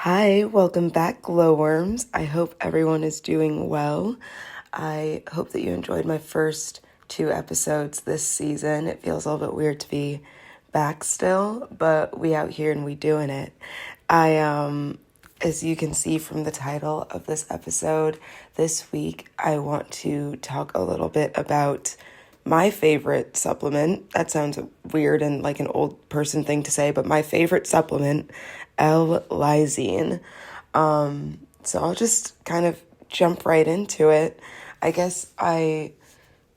Hi, welcome back, glowworms. I hope everyone is doing well. I hope that you enjoyed my first two episodes this season. It feels a little bit weird to be back still, but we out here and we doing it. As you can see from the title of this episode, this week I want to talk a little bit about my favorite supplement. That sounds weird and like an old person thing to say, but my favorite supplement, L-Lysine. So I'll just kind of jump right into it. I guess I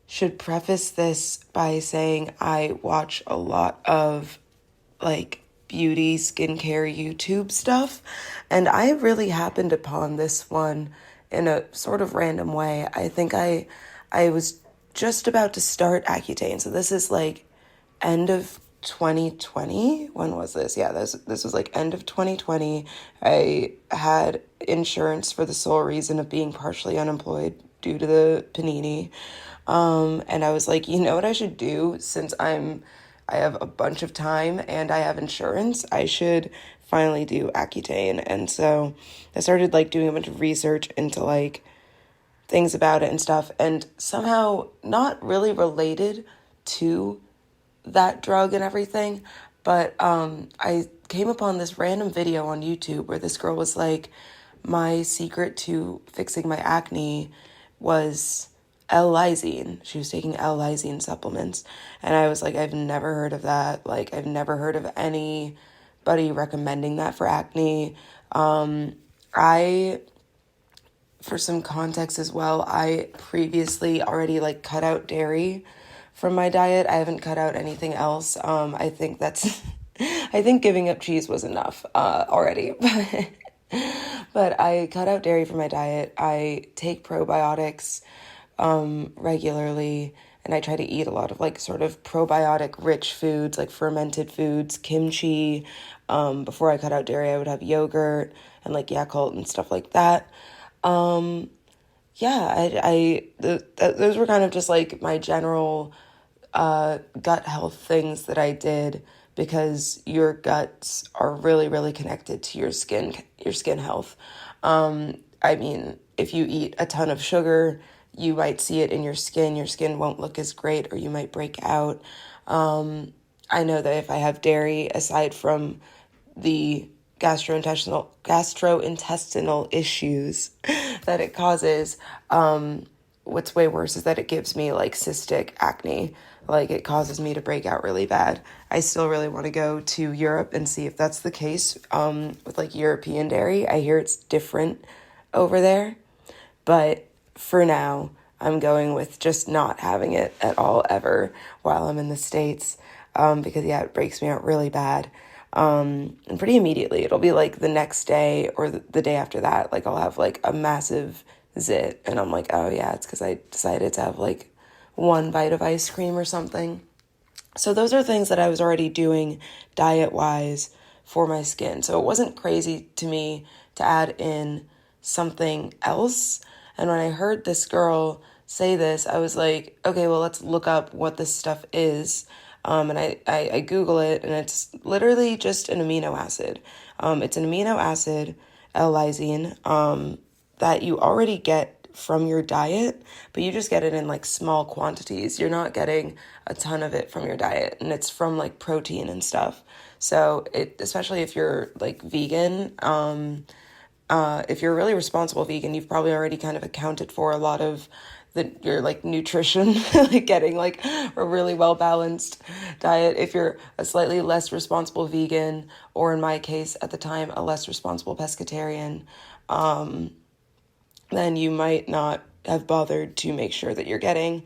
should preface this by saying I watch a lot of like beauty, skincare, YouTube stuff, and I really happened upon this one in a sort of random way. I think I was just about to start Accutane, so this is like end of 2020. When was this? Yeah, this was like end of 2020. I had insurance for the sole reason of being partially unemployed due to the panini. And I was like, you know what I should do, since I have a bunch of time and I have insurance, I should finally do Accutane. And so I started like doing a bunch of research into like things about it and stuff, and somehow not really related to that drug and everything, but I came upon this random video on YouTube where this girl was like, my secret to fixing my acne was L-Lysine. She was taking L-Lysine supplements, and I was like, I've never heard of that. Like, I've never heard of anybody recommending that for acne. I For some context as well, I previously already like cut out dairy from my diet. I haven't cut out anything else. I think that's, I think giving up cheese was enough already. But I cut out dairy from my diet. I take probiotics regularly, and I try to eat a lot of like sort of probiotic rich foods, like fermented foods, kimchi. Before I cut out dairy, I would have yogurt and like Yakult and stuff like that. Yeah, those were kind of just like my general gut health things that I did, because your guts are really, really connected to your skin health. I mean, if you eat a ton of sugar, you might see it in your skin. Your skin won't look as great, or you might break out. I know that if I have dairy, aside from the gastrointestinal issues that it causes, what's way worse is that it gives me like cystic acne. Like, it causes me to break out really bad. I still really want to go to Europe and see if that's the case with like European dairy. I hear it's different over there, but for now I'm going with just not having it at all ever while I'm in the States, because yeah, it breaks me out really bad. And pretty immediately. It'll be like the next day or the day after that. Like, I'll have like a massive zit, and I'm like, oh yeah, it's because I decided to have like one bite of ice cream or something. So those are things that I was already doing diet wise for my skin. So it wasn't crazy to me to add in something else. And when I heard this girl say this, I was like, okay, well, let's look up what this stuff is. And I Google it, and it's literally just an amino acid. It's an amino acid, L-lysine, that you already get from your diet, but you just get it in like small quantities. You're not getting a ton of it from your diet, and it's from like protein and stuff. So especially if you're like vegan, if you're a really responsible vegan, you've probably already kind of accounted for a lot of your like nutrition, like getting like a really well balanced diet. If you're a slightly less responsible vegan, or in my case at the time, a less responsible pescatarian, then you might not have bothered to make sure that you're getting,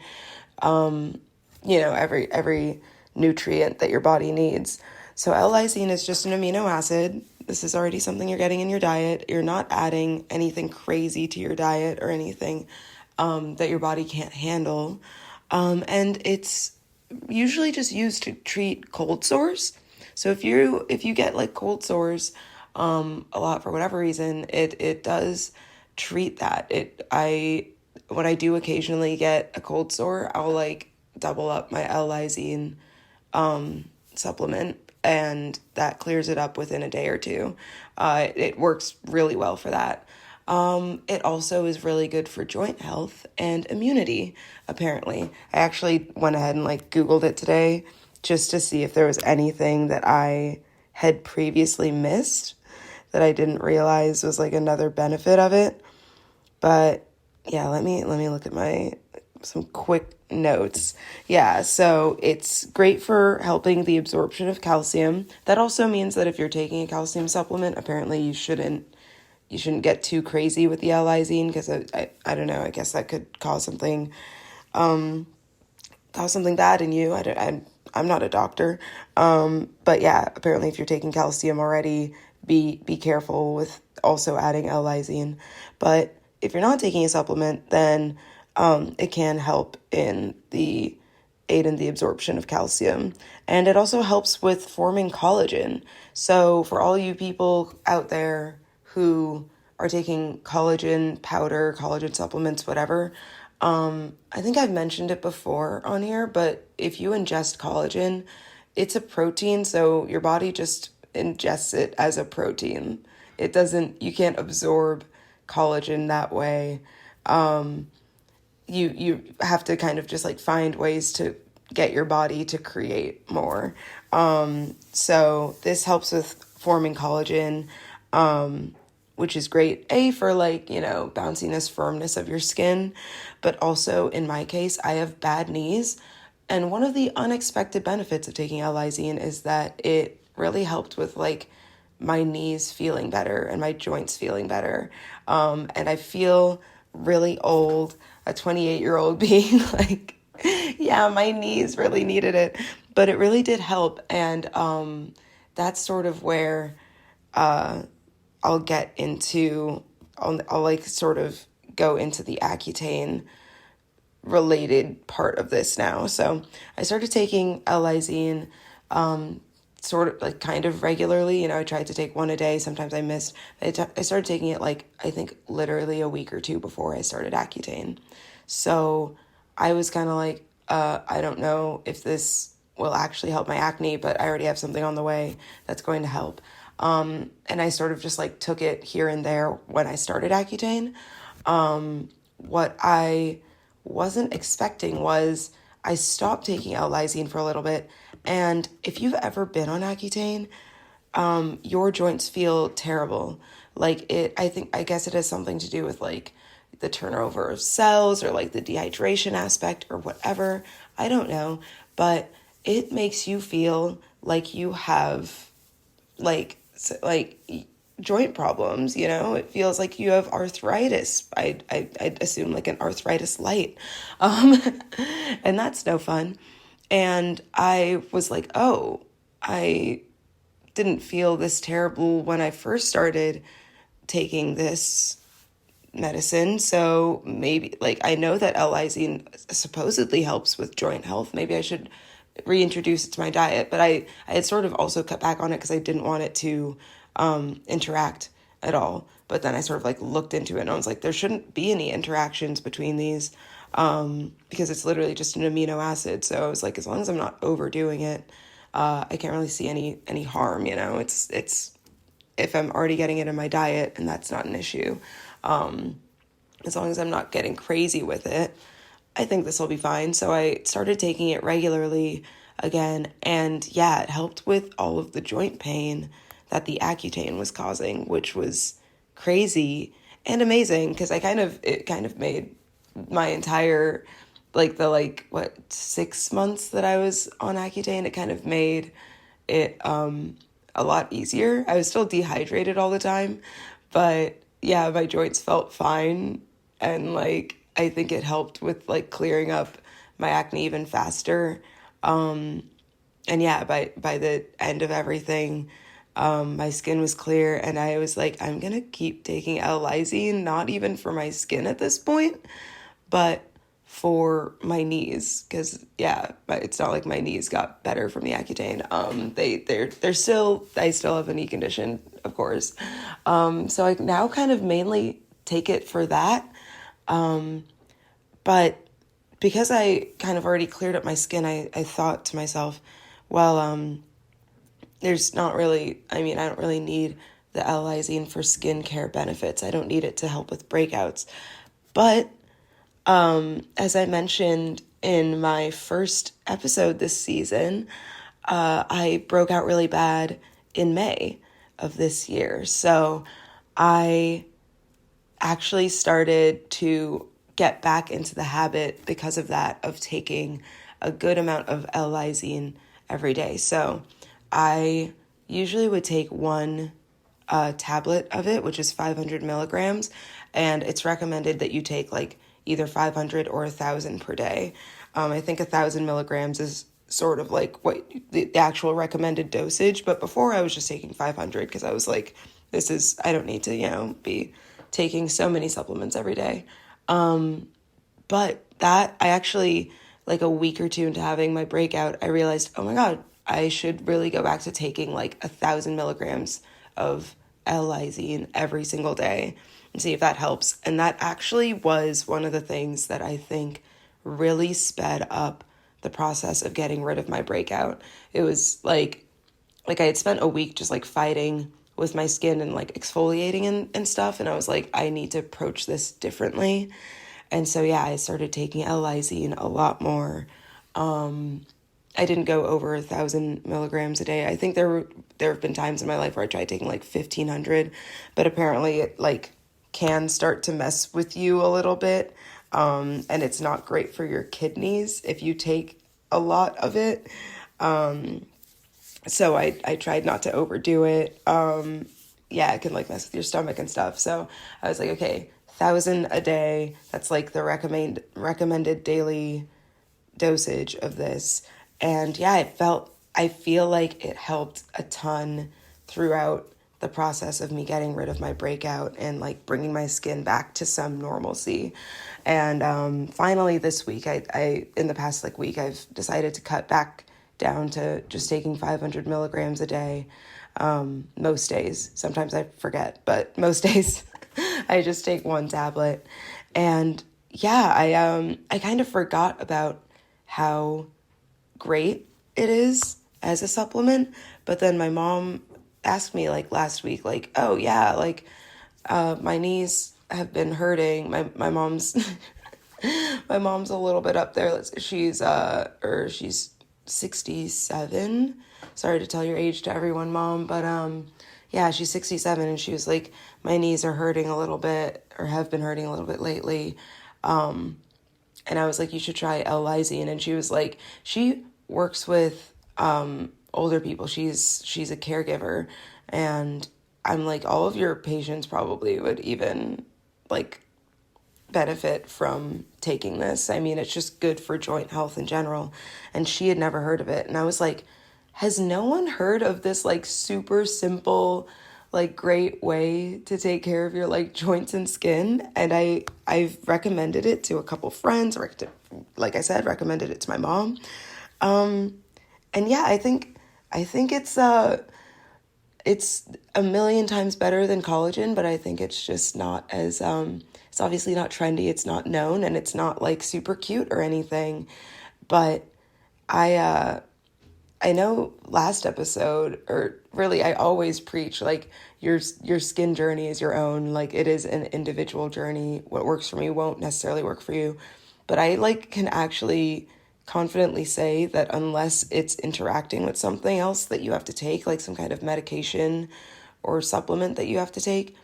every nutrient that your body needs. So L-lysine is just an amino acid. This is already something you're getting in your diet. You're not adding anything crazy to your diet or anything that your body can't handle. And it's usually just used to treat cold sores. So if you get like cold sores a lot for whatever reason, it does treat that. When I do occasionally get a cold sore, I'll like double up my L-lysine supplement, and that clears it up within a day or two. It works really well for that. It also is really good for joint health and immunity, apparently. I actually went ahead and like Googled it today just to see if there was anything that I had previously missed that I didn't realize was like another benefit of it. But yeah, let me look at some quick notes. Yeah, so it's great for helping the absorption of calcium. That also means that if you're taking a calcium supplement, apparently you shouldn't get too crazy with the L-Lysine, because I don't know, I guess that could cause something bad in you. I'm not a doctor. But yeah, apparently if you're taking calcium already, be careful with also adding L-Lysine. But if you're not taking a supplement, then it can help aid in the absorption of calcium. And it also helps with forming collagen. So for all you people out there who are taking collagen powder, collagen supplements, whatever, I think I've mentioned it before on here, but if you ingest collagen, it's a protein, so your body just ingests it as a protein. You can't absorb collagen that way. You have to kind of just like find ways to get your body to create more. So this helps with forming collagen, which is great, for like, bounciness, firmness of your skin. But also in my case, I have bad knees. And one of the unexpected benefits of taking L-Lysine is that it really helped with like my knees feeling better and my joints feeling better. And I feel really old, a 28-year-old being like, yeah, my knees really needed it, but it really did help. And that's sort of where I'll like sort of go into the Accutane related part of this now. So I started taking L-Lysine sort of like kind of regularly. I tried to take one a day. Sometimes I missed. I started taking it like, I think literally a week or two before I started Accutane. So I was kind of like, I don't know if this will actually help my acne, but I already have something on the way that's going to help. And I sort of just like took it here and there when I started Accutane. What I wasn't expecting was I stopped taking L-Lysine for a little bit. And if you've ever been on Accutane, your joints feel terrible. Like I guess it has something to do with like the turnover of cells or like the dehydration aspect or whatever. I don't know, but it makes you feel like you have like joint problems, it feels like you have arthritis. I'd assume like an arthritis light. And that's no fun. And I was like, oh, I didn't feel this terrible when I first started taking this medicine. So maybe like, I know that L-Lysine supposedly helps with joint health. Maybe I should reintroduce it to my diet, but I had sort of also cut back on it because I didn't want it to interact at all. But then I sort of like looked into it and I was like, there shouldn't be any interactions between these because it's literally just an amino acid. So I was like, as long as I'm not overdoing it, I can't really see any harm. It's if I'm already getting it in my diet, and that's not an issue. As long as I'm not getting crazy with it, I think this will be fine. So I started taking it regularly again. And yeah, it helped with all of the joint pain that the Accutane was causing, which was crazy and amazing because it kind of made my entire, like the 6 months that I was on Accutane, it kind of made it a lot easier. I was still dehydrated all the time, but yeah, my joints felt fine. And like, I think it helped with like clearing up my acne even faster. And yeah, by the end of everything, my skin was clear and I was like, I'm going to keep taking L-Lysine, not even for my skin at this point, but for my knees. Cause yeah, but it's not like my knees got better from the Accutane. I still have a knee condition, of course. So I now kind of mainly take it for that. But because I kind of already cleared up my skin, I thought to myself, well, there's not really, I mean, I don't really need the L-Lysine for skincare benefits. I don't need it to help with breakouts. But as I mentioned in my first episode this season, I broke out really bad in May of this year. So I actually started to get back into the habit because of that, of taking a good amount of L-Lysine every day. So I usually would take one tablet of it, which is 500 milligrams, and it's recommended that you take like either 500 or 1,000 per day. I think 1,000 milligrams is sort of like what the actual recommended dosage, but before I was just taking 500 because I was like, I don't need to, be taking so many supplements every day. But that, I actually, like a week or two into having my breakout, I realized, oh my God, I should really go back to taking like 1,000 milligrams of L-Lysine every single day and see if that helps. And that actually was one of the things that I think really sped up the process of getting rid of my breakout. It was like I had spent a week just like fighting with my skin and like exfoliating and stuff. And I was like, I need to approach this differently. And so, yeah, I started taking L-Lysine a lot more. I didn't go over 1,000 milligrams a day. I think there have been times in my life where I tried taking like 1,500, but apparently it like can start to mess with you a little bit. And it's not great for your kidneys if you take a lot of it. So I tried not to overdo it. It can like mess with your stomach and stuff. So I was like, okay, 1,000 a day. That's like the recommended daily dosage of this. And yeah, I feel like it helped a ton throughout the process of me getting rid of my breakout and like bringing my skin back to some normalcy. And finally this week, I in the past like week, I've decided to cut back down to just taking 500 milligrams a day. Most days, sometimes I forget, but most days I just take one tablet. And yeah, I kind of forgot about how great it is as a supplement. But then my mom asked me like last week, like, oh yeah, like my knees have been hurting. My mom's my mom's a little bit up there. She's 67. Sorry to tell your age to everyone, Mom, but yeah, she's 67, and she was like, my knees are hurting a little bit, or have been hurting a little bit lately. And I was like, you should try L-Lysine. And she was like, she works with older people. She's a caregiver. And I'm like, all of your patients probably would even like benefit from taking this. I mean, it's just good for joint health in general. And she had never heard of it. And I was like, has no one heard of this like super simple, like great way to take care of your like joints and skin? And I've recommended it to a couple friends, like I said, recommended it to my mom. And yeah, I think it's a million times better than collagen, but I think it's just not as it's obviously not trendy, it's not known, and it's not like super cute or anything. But I know last episode, or really I always preach like your skin journey is your own. Like it is an individual journey. What works for me won't necessarily work for you. But I like can actually confidently say that unless it's interacting with something else that you have to take, like some kind of medication or supplement that you have to take,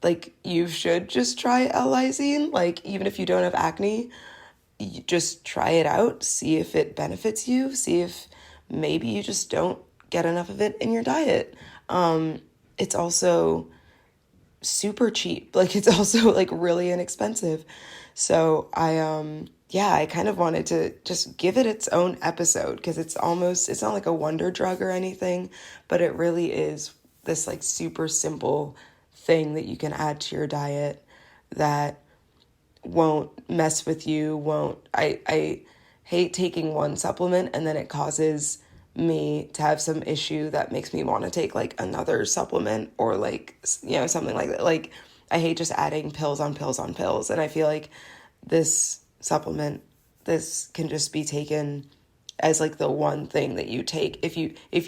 like you should just try L-Lysine. Like even if you don't have acne, you just try it out, see if it benefits you, see if maybe you just don't get enough of it in your diet. It's also super cheap. Like it's also like really inexpensive. So I kind of wanted to just give it its own episode because it's not like a Wonderdrug or anything, but it really is this like super simple thing that you can add to your diet that won't mess with you, I hate taking one supplement and then it causes me to have some issue that makes me want to take like another supplement or like, something like that. Like I hate just adding pills on pills on pills. And I feel like this supplement, this can just be taken as like the one thing that you take. If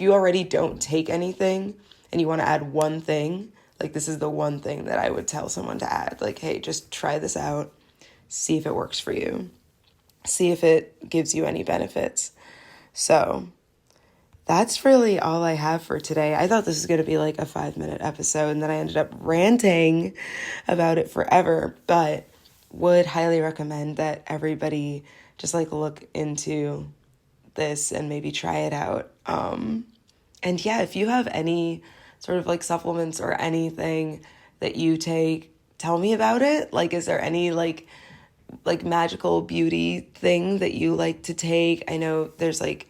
you already don't take anything and you want to add one thing, like this is the one thing that I would tell someone to add. Like, hey, just try this out. See if it works for you. See if it gives you any benefits. So that's really all I have for today. I thought this was going to be like a 5-minute episode, and then I ended up ranting about it forever, but would highly recommend that everybody just like look into this and maybe try it out. And yeah, if you have any sort of like supplements or anything that you take, tell me about it. Like, is there any like magical beauty thing that you like to take? I know there's like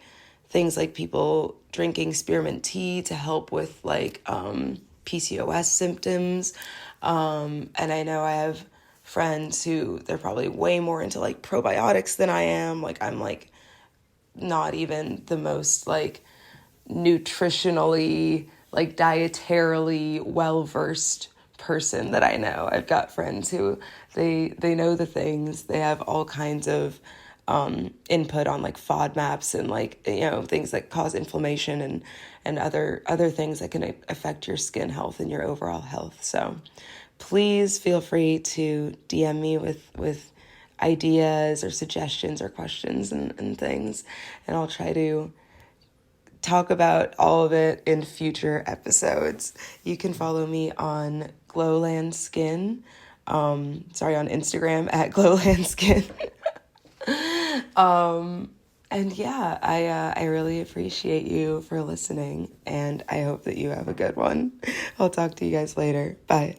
things like people drinking spearmint tea to help with like PCOS symptoms. And I know I have friends who they're probably way more into like probiotics than I am. Like I'm like not even the most like nutritionally, like dietarily well-versed person that I know. I've got friends who they know the things. They have all kinds of input on like FODMAPs and like, you know, things that cause inflammation and other things that can affect your skin health and your overall health. So please feel free to DM me with ideas or suggestions or questions and things, and I'll try to talk about all of it in future episodes. You can follow me on Glowland Skin. On Instagram at Glowland Skin. And yeah, I really appreciate you for listening, and I hope that you have a good one. I'll talk to you guys later. Bye.